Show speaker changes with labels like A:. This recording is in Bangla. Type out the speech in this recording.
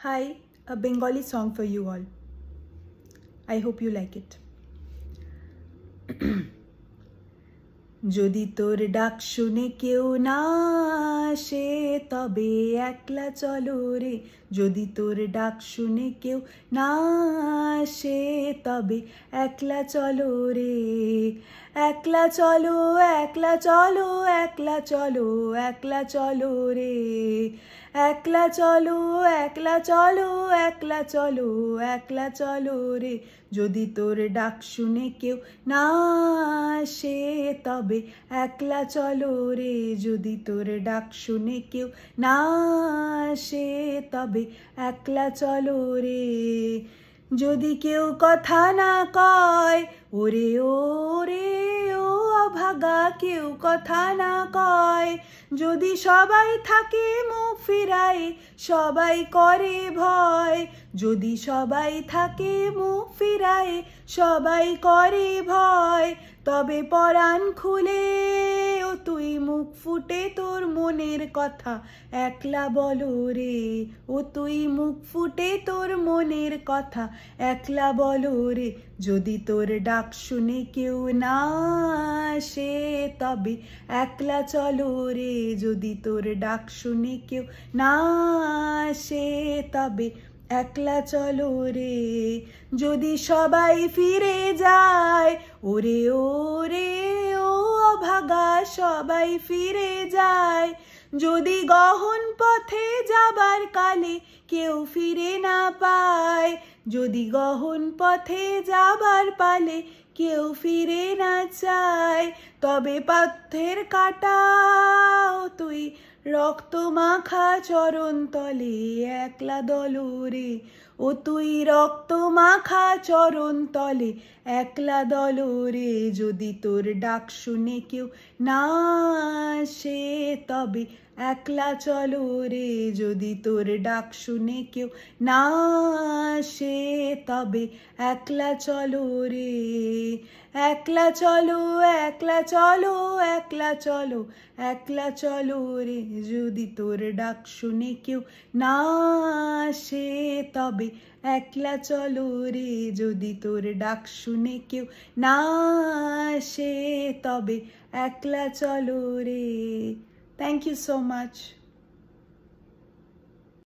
A: Hi, a Bengali song for you all. I hope you like it. যদি তোর ডাক শুনে কেউ না আসে তবে একলা চলো রে, যদি তোর ডাক শুনে কেউ না আসে তবে একলা চলো রে, একলা চলো একলা চলো একলা চলো একলা চলো রে, একলা চলো একলা চলো একলা চলো একলা চলো রে, যদি তোর ডাক শুনে কেউ না আসে তবে একলা চলো রে, যদি তোর ডাক শুনে কেউ না আসে তবে একলা চলো রে। যদি কেউ কথা না কয় ওরে ওরে ও অভাগা, কেউ কথা না কয়, যদি সবাই থাকে মুখ ফিরায় সবাই করে ভয়, যদি সবাই থাকে মুখ ফিরায় সবাই করে ভয়, তবে পরাণ খুলে ও তুই মুখ ফুটে তোর মনের কথা একলা বলো রে, ও তুই মুখ ফুটে তোর মনের কথা একলা বলো রে, যদি তোর ডাক শুনে কেউ না আসে তবে একলা চলো রে, যদি তোর ডাক শুনে কেউ না আসে তবে একলা চলো রে। যদি সবাই ফিরে যায় ওরে ওরে ও অভাগা, সবাই ফিরে যায়, যদি গহন পথে যাবার কালে কেউ ফিরে না পায়, যদি গহন পথে যাবার পালে কেউ ফিরে না চায়, তবে পাথের কাটাও তুই রক্ত মাখা চরণ তলে একলা দলো রে, ও তুই রক্ত মাখা চরণ তলে একলা দলো রে, যদি তোর ডাক শুনে কেউ না আসে তবে একলা চলো রে, যদি তোর ডাক শুনে কেউ না আসে তবে একলা চলো রে, একলা চলো একলা চলো একলা চলো একলা চলো রে, যদি তোর ডাক শুনে কেউ না আসে তবে একলা চলো রে, যদি তোর ডাক শুনে কেউ না আসে তবে একলা চলো রে। Thank you so much.